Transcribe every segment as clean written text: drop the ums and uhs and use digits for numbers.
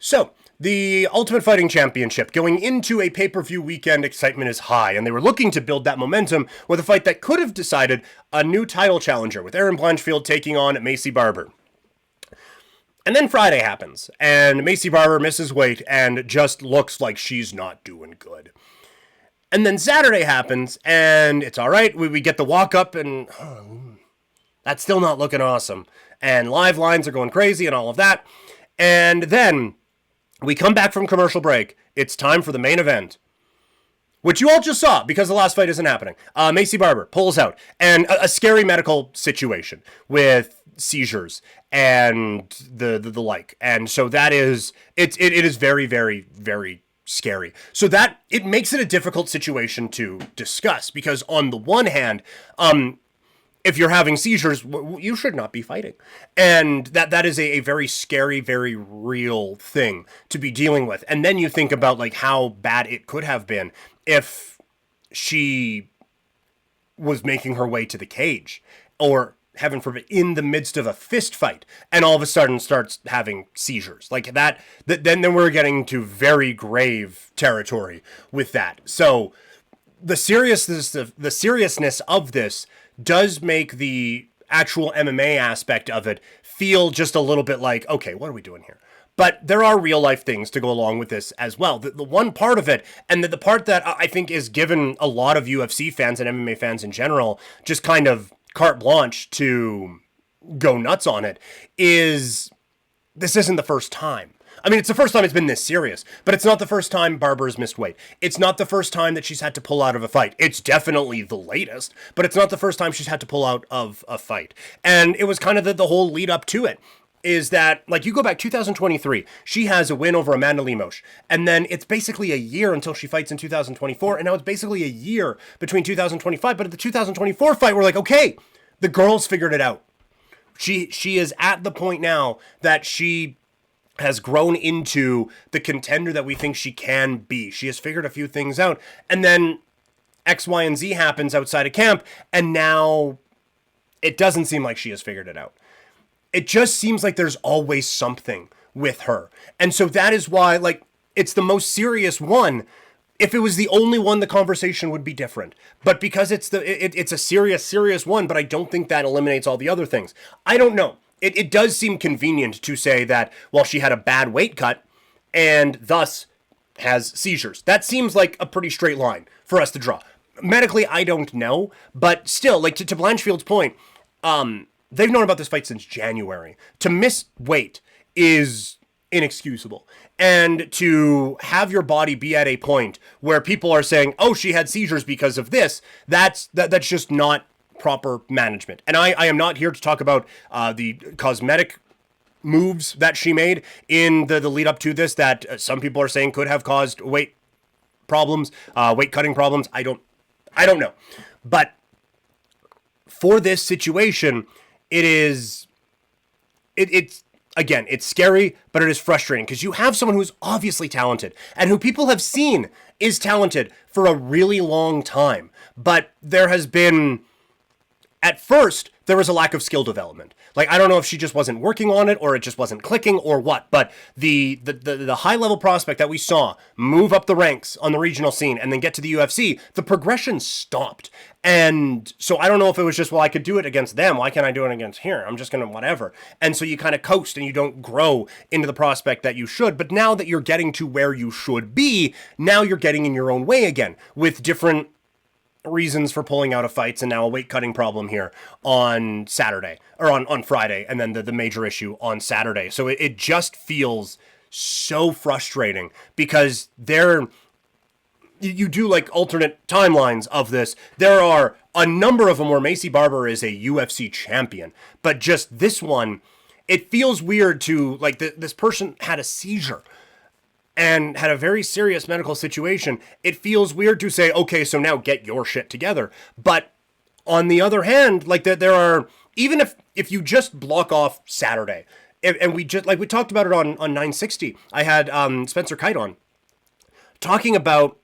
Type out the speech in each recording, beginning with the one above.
So, the Ultimate Fighting Championship, going into a pay-per-view weekend, excitement is high, and they were looking to build that momentum with a fight that could have decided a new title challenger, with Erin Blanchfield taking on Maycee Barber. And then Friday happens, and Maycee Barber misses weight and just looks like she's not doing good. And then Saturday happens, and it's all right. We get the walk-up, and that's still not looking awesome. And live lines are going crazy and all of that. And then we come back from commercial break. It's time for the main event, which you all just saw because the last fight isn't happening. Maycee Barber pulls out, and a scary medical situation with seizures and the like. And so that is, it is very, very, very scary. So that, it makes it a difficult situation to discuss because on the one hand, if you're having seizures, you should not be fighting. And that is a very scary, very real thing to be dealing with. And then you think about like how bad it could have been if she was making her way to the cage, or heaven forbid, in the midst of a fist fight, and all of a sudden starts having seizures like that. Then we're getting to very grave territory with that. So the seriousness of this does make the actual MMA aspect of it feel just a little bit like, okay, what are we doing here? But there are real life things to go along with this as well. The one part of it, and the part that I think is given a lot of UFC fans and MMA fans in general just kind of carte blanche to go nuts on it, is this isn't the first time. I mean, it's the first time it's been this serious, but it's not the first time Barber's missed weight. It's not the first time that she's had to pull out of a fight. It's definitely the latest, but it's not the first time she's had to pull out of a fight. And it was kind of the whole lead up to it, is that, like, you go back 2023, she has a win over Amanda Lemos, and then it's basically a year until she fights in 2024, and now it's basically a year between 2025, but at the 2024 fight, we're like, okay, the girl's figured it out. She is at the point now that she has grown into the contender that we think she can be. She has figured a few things out, and then X, Y, and Z happens outside of camp, and now it doesn't seem like she has figured it out. It just seems like there's always something with her. And so that is why, like, it's the most serious one. If it was the only one, the conversation would be different. But because it's a serious one, but I don't think that eliminates all the other things. I don't know. It does seem convenient to say that, well, she had a bad weight cut and thus has seizures. That seems like a pretty straight line for us to draw. Medically, I don't know, but still, like, to Blanchfield's point, they've known about this fight since January. To miss weight is inexcusable. And to have your body be at a point where people are saying, oh, she had seizures because of this, that's just not proper management. And I am not here to talk about the cosmetic moves that she made in the lead up to this that some people are saying could have caused weight problems, weight cutting problems. I don't know. But for this situation, it's again, it's scary, but it is frustrating because you have someone who's obviously talented and who people have seen is talented for a really long time. But there has been, at first, there was a lack of skill development. Like, I don't know if she just wasn't working on it or it just wasn't clicking or what, but the high-level prospect that we saw move up the ranks on the regional scene and then get to the UFC, the progression stopped. And so I don't know if it was just, well, I could do it against them. Why can't I do it against here? I'm just going to whatever. And so you kind of coast and you don't grow into the prospect that you should. But now that you're getting to where you should be, now you're getting in your own way again with different reasons for pulling out of fights, and now a weight cutting problem here on Saturday or on Friday, and then the major issue on Saturday. So it just feels so frustrating because you do like alternate timelines of this. There are a number of them where Maycee Barber is a UFC champion, but just this one, it feels weird to like this person had a seizure and had a very serious medical situation. It feels weird to say, okay, so now get your shit together. But on the other hand, like there are, even if you just block off Saturday, and we just, like we talked about it on 960, I had Spencer Kite on, talking about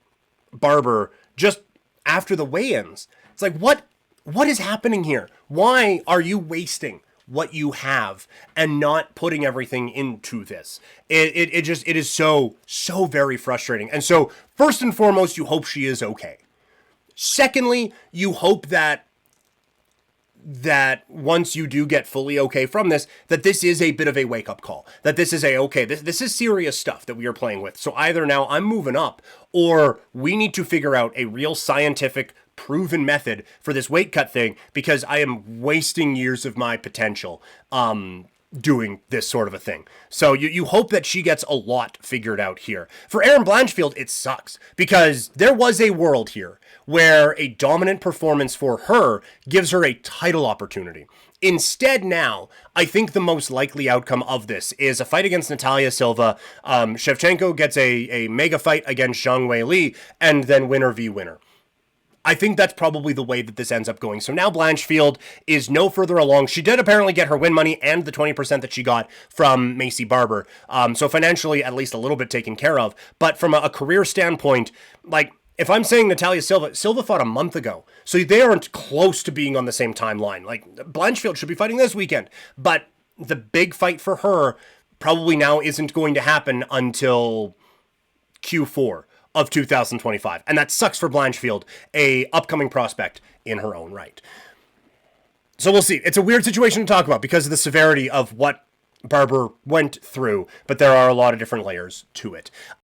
Barber just after the weigh-ins. It's like, what is happening here? Why are you wasting what you have and not putting everything into this. It is so very frustrating. And so first and foremost, you hope she is okay. Secondly, you hope that once you do get fully okay from this, that this is a bit of a wake-up call. That this is this is serious stuff that we are playing with. So either now I'm moving up, or we need to figure out a real scientific, proven method for this weight cut thing, because I am wasting years of my potential doing this sort of a thing. So you hope that she gets a lot figured out here. For Erin Blanchfield, it sucks, because there was a world here where a dominant performance for her gives her a title opportunity. Instead now, I think the most likely outcome of this is a fight against Natalia Silva. Shevchenko gets a mega fight against Zhang Weili, and then winner v winner. I think that's probably the way that this ends up going. So now Blanchfield is no further along. She did apparently get her win money and the 20% that she got from Maycee Barber. So financially, at least a little bit taken care of. But from a career standpoint, like, if I'm saying Natalia Silva fought a month ago, so they aren't close to being on the same timeline. Like, Blanchfield should be fighting this weekend. But the big fight for her probably now isn't going to happen until Q4 of 2025. And that sucks for Blanchfield, a upcoming prospect in her own right. So we'll see. It's a weird situation to talk about because of the severity of what Barber went through, but there are a lot of different layers to it.